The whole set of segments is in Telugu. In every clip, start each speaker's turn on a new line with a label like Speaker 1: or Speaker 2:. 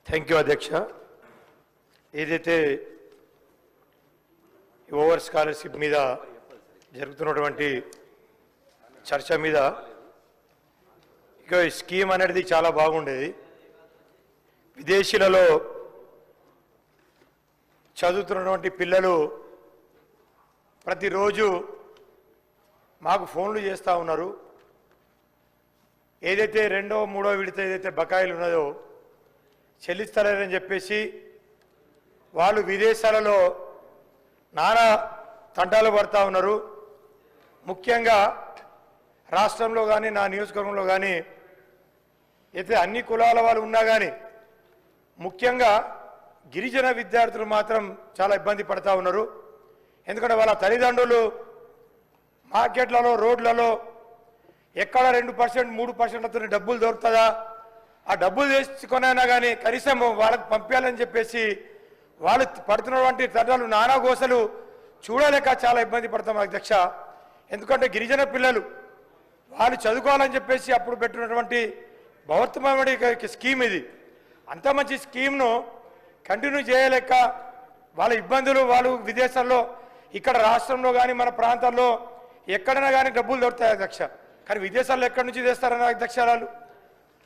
Speaker 1: థ్యాంక్ యూ అధ్యక్ష. ఏదైతే ఓవర్ స్కాలర్షిప్ మీద జరుగుతున్నటువంటి చర్చ మీద ఇక ఈ స్కీమ్ అనేది చాలా బాగుండేది. విదేశీలలో చదువుతున్నటువంటి పిల్లలు ప్రతిరోజు మాకు ఫోన్లు చేస్తూ ఉన్నారు. ఏదైతే రెండో మూడో విడత ఏదైతే బకాయిలు ఉన్నదో చెల్లిస్తలేరని చెప్పేసి వాళ్ళు విదేశాలలో నానా తంటాలు పడుతూ ఉన్నారు. ముఖ్యంగా రాష్ట్రంలో కానీ నా నియోజకవర్గంలో కానీ అయితే అన్ని కులాల వాళ్ళు ఉన్నా కానీ ముఖ్యంగా గిరిజన విద్యార్థులు మాత్రం చాలా ఇబ్బంది పడుతూ ఉన్నారు. ఎందుకంటే వాళ్ళ తల్లిదండ్రులు మార్కెట్లలో రోడ్లలో ఎక్కడ 2% 3% డబ్బులు దొరుకుతుందా, ఆ డబ్బులు తీసుకొనైనా కానీ కనీసం వాళ్ళకి పంపించాలని చెప్పేసి వాళ్ళు పడుతున్నటువంటి తండ్రులు నానా గోసలు చూడలేక చాలా ఇబ్బంది పడతాం అధ్యక్ష. ఎందుకంటే గిరిజన పిల్లలు వాళ్ళు చదువుకోవాలని చెప్పేసి అప్పుడు పెట్టినటువంటి బృహత్తమైన స్కీమ్ ఇది. అంత మంచి స్కీమ్ను కంటిన్యూ చేయలేక వాళ్ళ ఇబ్బందులు వాళ్ళు విదేశాల్లో ఇక్కడ రాష్ట్రంలో కానీ మన ప్రాంతాల్లో ఎక్కడైనా కానీ డబ్బులు దొరుకుతాయి అధ్యక్ష. కానీ విదేశాల్లో ఎక్కడి నుంచి చేస్తారన్న అధ్యక్ష వాళ్ళు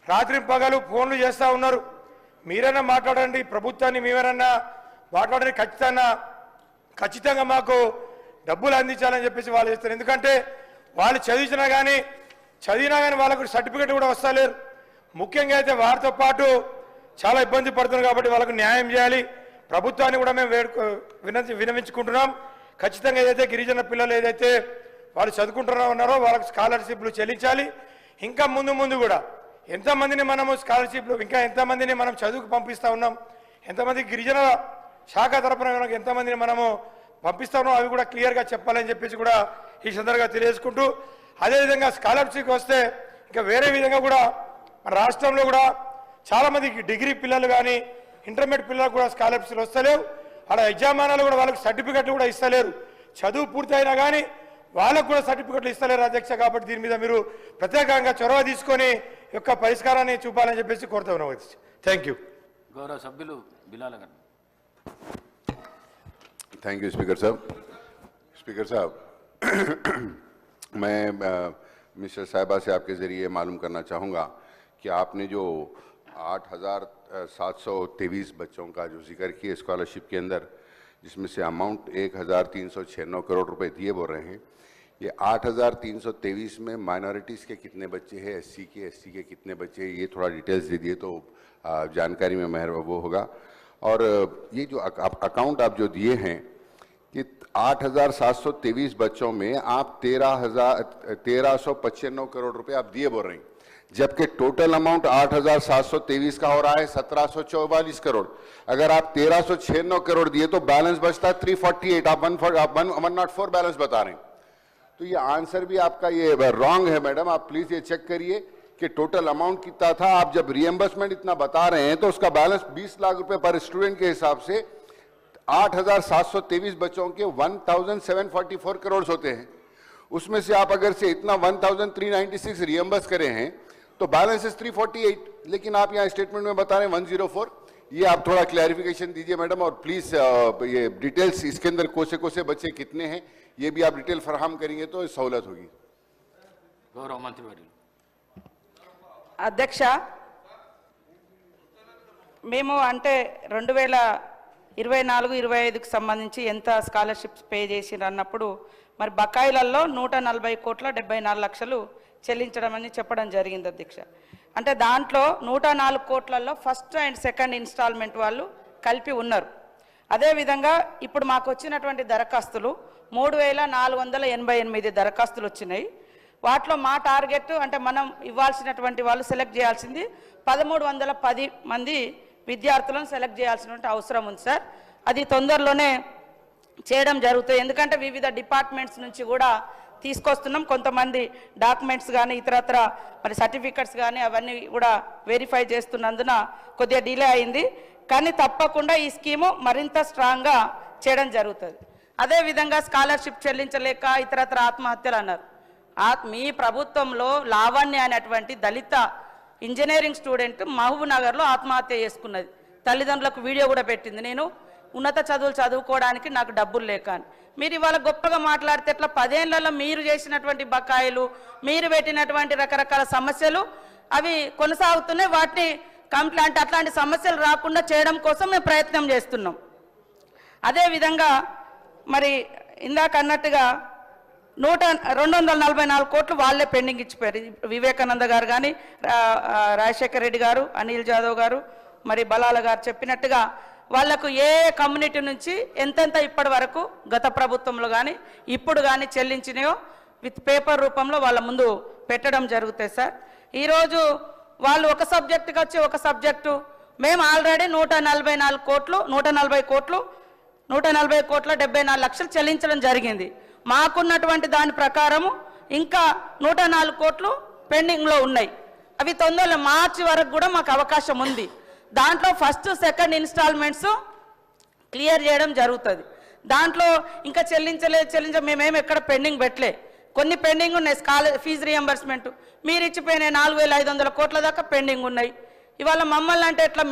Speaker 1: రాత్రి పగలు ఫోన్లు చేస్తూ ఉన్నారు. మీరైనా మాట్లాడండి, ప్రభుత్వాన్ని మీరైనా మాట్లాడండి, ఖచ్చితంగా మాకు డబ్బులు అందించాలని చెప్పేసి వాళ్ళు చేస్తారు. ఎందుకంటే వాళ్ళు చదివినా కానీ వాళ్ళకు సర్టిఫికెట్ కూడా వస్తలేరు. ముఖ్యంగా అయితే వారితో పాటు చాలా ఇబ్బంది పడుతున్నారు కాబట్టి వాళ్ళకు న్యాయం చేయాలి. ప్రభుత్వాన్ని కూడా మేము వినవించుకుంటున్నాం. ఖచ్చితంగా ఏదైతే గిరిజన పిల్లలు ఏదైతే వాళ్ళు చదువుకుంటున్నారో వాళ్ళకి స్కాలర్షిప్లు చెల్లించాలి. ఇంకా ముందు కూడా ఎంతమందిని మనము స్కాలర్షిప్లు ఇంకా ఎంతమందిని మనం చదువుకు పంపిస్తూ ఉన్నాం, ఎంతమంది గిరిజన శాఖ తరపున ఎంతమందిని మనము పంపిస్తా ఉన్నాం అవి కూడా క్లియర్గా చెప్పాలని చెప్పేసి కూడా ఈ సందర్భంగా తెలియజేసుకుంటూ, అదేవిధంగా స్కాలర్షిప్ వస్తే ఇంకా వేరే విధంగా కూడా మన రాష్ట్రంలో కూడా చాలామంది డిగ్రీ పిల్లలు కానీ ఇంటర్మీడియట్ పిల్లలకు కూడా స్కాలర్షిప్లు వస్తలేవు. అలా యజమానాలు కూడా వాళ్ళకి సర్టిఫికెట్లు కూడా ఇస్తలేరు. చదువు పూర్తయినా కానీ వాళ్ళకు కూడా సర్టిఫికెట్లు ఇస్తలేరు అధ్యక్ష. కాబట్టి దీని మీద మీరు ప్రత్యేకంగా చొరవ తీసుకొని యొక్క పరిష్కారాన్ని చూపాలని చెప్పేసి కోరుతా ఉన్నాం అధ్యక్ష. Thank you.
Speaker 2: గౌరవ సభ్యులు బిలాల గారు.
Speaker 3: थैंक यू स्पीकर साहब मैं मिस्टर साहिबा से आपके ज़रिए मालूम करना चाहूँगा कि आपने जो 8,723 बच्चों का जो जिक्र किया स्कॉलरशिप के अंदर, जिसमें से अमाउंट 1,396 करोड़ रुपए दिए बोल रहे हैं, ये 8,323 में माइनॉरिटीज़ के कितने बच्चे हैं, एससी के कितने बच्चे हैं, ये थोड़ा डिटेल्स दे दिए तो जानकारी में वो होगा। और ये जो अकाउंट आप जो दिए हैं कि 8,723 बच्चों में आप 1395 करोड़ रुपए आप दिए बोल रहे हैं, जबकि टोटल अमाउंट 8,723 का हो रहा है 1,744 करोड़। अगर आप 1,396 करोड़ दिए तो बैलेंस बचता है 348, आप 104 बैलेंस बता रहे हैं। तो ये आंसर भी आपका ये रॉन्ग है मैडम, आप प्लीज ये चेक करिए कि टोटल अमाउंट कितना था। आप जब रिएम्बर्समेंट इतना बता रहे हैं तो उसका बैलेंस 20 लाख रुपए पर स्टूडेंट के हिसाब से 8,723 बच्चों के 1,744 करोड़ होते हैं। उसमें से आप अगर से इतना 1,396 रिएम्बर्स करे हैं तो बैलेंस इज 348, लेकिन आप यहाँ स्टेटमेंट में बता रहे हैं 104। ये आप थोड़ा क्लैरिफिकेशन दीजिए मैडम, और प्लीज ये डिटेल्स इसके अंदर कोसे बच्चे कितने हैं ये भी आप डिटेल फराहम करेंगे तो सहूलत होगी।
Speaker 2: गौरव मंत्री
Speaker 4: అధ్యక్ష, మేము అంటే 2024-25కి సంబంధించి ఎంత స్కాలర్షిప్స్ పే చేసిరు అన్నప్పుడు మరి బకాయిలలో 140 కోట్ల 74 లక్షలు చెల్లించడం అని చెప్పడం జరిగింది అధ్యక్ష. అంటే దాంట్లో 104 కోట్లలో ఫస్ట్ అండ్ సెకండ్ ఇన్స్టాల్మెంట్ వాళ్ళు కలిపి ఉన్నారు. అదేవిధంగా ఇప్పుడు మాకు వచ్చినటువంటి దరఖాస్తులు 3,488 దరఖాస్తులు వచ్చినాయి. వాటిలో మా టార్గెట్ అంటే మనం ఇవ్వాల్సినటువంటి వాళ్ళు సెలెక్ట్ చేయాల్సింది 1,310 మంది విద్యార్థులను సెలెక్ట్ చేయాల్సినటువంటి అవసరం ఉంది సార్. అది తొందరలోనే చేయడం జరుగుతుంది. ఎందుకంటే వివిధ డిపార్ట్మెంట్స్ నుంచి కూడా తీసుకొస్తున్నాం. కొంతమంది డాక్యుమెంట్స్ కానీ ఇతరత్ర మరి సర్టిఫికెట్స్ కానీ అవన్నీ కూడా వెరిఫై చేస్తున్నందున కొద్దిగా డిలే అయింది. కానీ తప్పకుండా ఈ స్కీము మరింత స్ట్రాంగ్గా చేయడం జరుగుతుంది. అదేవిధంగా స్కాలర్షిప్ చెల్లించలేక ఇతరత్ర ఆత్మహత్యలు అన్నారు. మీ ప్రభుత్వంలో లావణ్య అనేటువంటి దళిత ఇంజనీరింగ్ స్టూడెంట్ మహబూబ్ నగర్లో ఆత్మహత్య చేసుకున్నది. తల్లిదండ్రులకు వీడియో కూడా పెట్టింది, నేను ఉన్నత చదువులు చదువుకోవడానికి నాకు డబ్బులు లేక అని. మీరు ఇవాళ గొప్పగా మాట్లాడితే ఎట్లా? 10 ఏళ్లలో మీరు చేసినటువంటి బకాయిలు, మీరు పెట్టినటువంటి రకరకాల సమస్యలు అవి కొనసాగుతున్నాయి. వాటిని కంప్లైంట్ అట్లాంటి సమస్యలు రాకుండా చేయడం కోసం మేము ప్రయత్నం చేస్తున్నాం. అదేవిధంగా మరి ఇందాక అన్నట్టుగా 244 కోట్లు వాళ్ళే పెండింగ్ ఇచ్చిపోయారు. వివేకానంద గారు కానీ, రాజశేఖర రెడ్డి గారు, అనిల్ జాదవ్ గారు, మరి బలాల గారు చెప్పినట్టుగా వాళ్లకు ఏ కమ్యూనిటీ నుంచి ఎంతెంత ఇప్పటి వరకు గత ప్రభుత్వంలో కానీ ఇప్పుడు కానీ చెల్లించినాయో విత్ పేపర్ రూపంలో వాళ్ళ ముందు పెట్టడం జరుగుతాయి సార్. ఈరోజు వాళ్ళు ఒక సబ్జెక్టుకి వచ్చి ఒక సబ్జెక్టు, మేము ఆల్రెడీ 140 కోట్లు 74 లక్షలు చెల్లించడం జరిగింది. మాకున్నటువంటి దాని ప్రకారము ఇంకా 104 కోట్లు పెండింగ్లో ఉన్నాయి. అవి తొందరలో మార్చి వరకు కూడా మాకు అవకాశం ఉంది. దాంట్లో ఫస్ట్ సెకండ్ ఇన్స్టాల్మెంట్స్ క్లియర్ చేయడం జరుగుతుంది. దాంట్లో ఇంకా మేమేమి ఎక్కడ పెండింగ్ పెట్టలే. కొన్ని పెండింగ్ ఉన్నాయి. ఫీజు రియంబర్స్మెంట్ మీరు ఇచ్చిపోయిన 4500 కోట్ల దాకా పెండింగ్ ఉన్నాయి. ఇవాళ మమ్మల్ని అంటే ఎట్లా?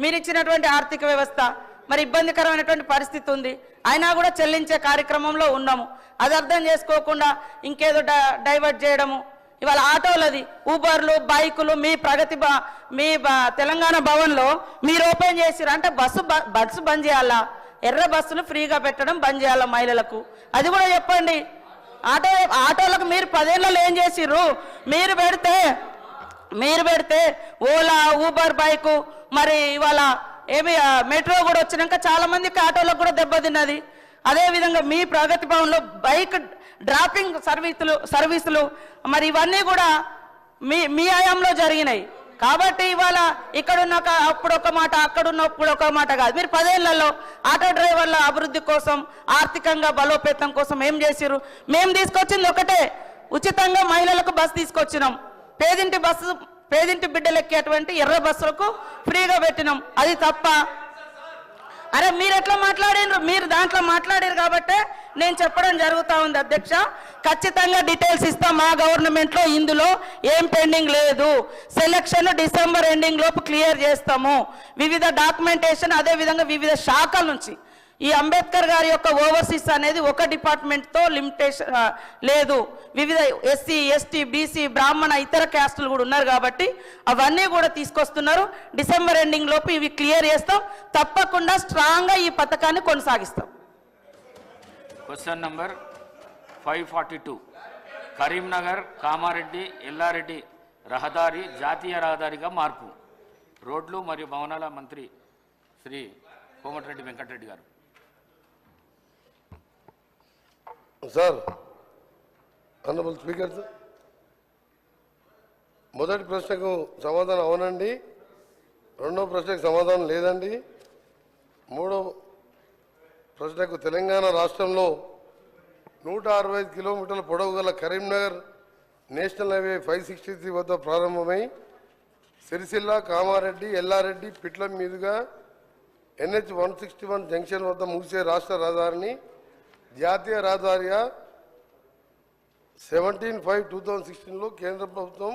Speaker 4: మీరు ఇచ్చినటువంటి ఆర్థిక వ్యవస్థ మరి ఇబ్బందికరమైనటువంటి పరిస్థితి ఉంది, అయినా కూడా చెల్లించే కార్యక్రమంలో ఉన్నాము. అది అర్థం చేసుకోకుండా ఇంకేదో డైవర్ట్ చేయడము. ఇవాళ ఆటోలది, ఊబర్లు, బైకులు మీ మీ తెలంగాణ భవన్లో మీరు ఓపెన్ చేసిరు అంటే బస్సు బంద్ చేయాలా? ఎర్ర బస్సులు ఫ్రీగా పెట్టడం బంద్ చేయాలా మహిళలకు? అది కూడా చెప్పండి. ఆటోలకు మీరు 10 ఏళ్లలో ఏం చేసిర్రు? మీరు పెడితే ఓలా, ఊబర్, బైకు, మరి ఇవాళ ఏమి మెట్రో కూడా వచ్చినాక చాలా మందికి ఆటోలకు కూడా దెబ్బతిన్నది. అదేవిధంగా మీ ప్రగతి భవన్లో బైక్ డ్రాపింగ్ సర్వీసులు మరి ఇవన్నీ కూడా మీ హయాంలో జరిగినాయి. కాబట్టి ఇవాళ ఇక్కడున్న అప్పుడు ఒక మాట, అక్కడున్నప్పుడు ఒక మాట కాదు. మీరు 10 ఏళ్లలో ఆటో డ్రైవర్ల అభివృద్ధి కోసం, ఆర్థికంగా బలోపేతం కోసం ఏం చేసిరు? మేము తీసుకొచ్చింది ఒకటే, ఉచితంగా మహిళలకు బస్సు తీసుకొచ్చినాం. పేదింటి బిడ్డలు ఎక్కేటువంటి ఎర్ర బస్సులకు ఫ్రీగా పెట్టినాం. అది తప్ప? అరే మీరు ఎట్లా మాట్లాడినరు? మీరు దాంట్లో మాట్లాడారు కాబట్టే నేను చెప్పడం జరుగుతూ ఉంది అధ్యక్ష. ఖచ్చితంగా డీటెయిల్స్ ఇస్తాం. మా గవర్నమెంట్లో ఇందులో ఏం పెండింగ్ లేదు. సెలక్షన్ డిసెంబర్ ఎండింగ్ లోపు క్లియర్ చేస్తాము. వివిధ డాక్యుమెంటేషన్, అదేవిధంగా వివిధ శాఖల నుంచి ఈ అంబేద్కర్ గారి యొక్క ఓవర్సీస్ అనేది ఒక డిపార్ట్మెంట్తో లిమిటేషన్ లేదు. వివిధ ఎస్సీ, ఎస్టీ, బీసీ, బ్రాహ్మణ, ఇతర క్యాస్టులు కూడా ఉన్నారు కాబట్టి అవన్నీ కూడా తీసుకొస్తున్నారు. డిసెంబర్ ఎండింగ్ లోపు ఇవి క్లియర్ చేస్తాం. తప్పకుండా స్ట్రాంగ్గా ఈ పథకాన్ని కొనసాగిస్తాం.
Speaker 2: క్వశ్చన్ నంబర్ 542 కరీంనగర్ కామారెడ్డి ఎల్లారెడ్డి రహదారి జాతీయ రహదారిగా మార్పు. రోడ్లు మరియు భవనాల మంత్రి శ్రీ కోమటిరెడ్డి వెంకటరెడ్డి గారు.
Speaker 5: సార్, ఆనరబుల్ స్పీకర్ సార్, మొదటి ప్రశ్నకు సమాధానం అవునండి, రెండవ ప్రశ్నకు సమాధానం లేదండి, మూడవ ప్రశ్నకు తెలంగాణ రాష్ట్రంలో 165 కిలోమీటర్ల పొడవు గల కరీంనగర్ నేషనల్ హైవే 563 వద్ద ప్రారంభమై సిరిసిల్ల, కామారెడ్డి, ఎల్లారెడ్డి, పిట్ల మీదుగా NH 161 జంక్షన్ వద్ద ముగిసే రాష్ట్ర రహదారిని జాతీయ రహదారిగా 17/5/2016లో కేంద్ర ప్రభుత్వం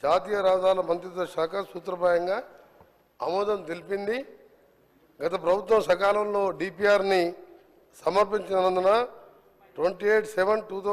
Speaker 5: జాతీయ రహదారుల మంత్రిత్వ శాఖ సూత్రప్రాయంగా ఆమోదం తెలిపింది. గత ప్రభుత్వం సకాలంలో DPRని సమర్పించినందున 28/7/2016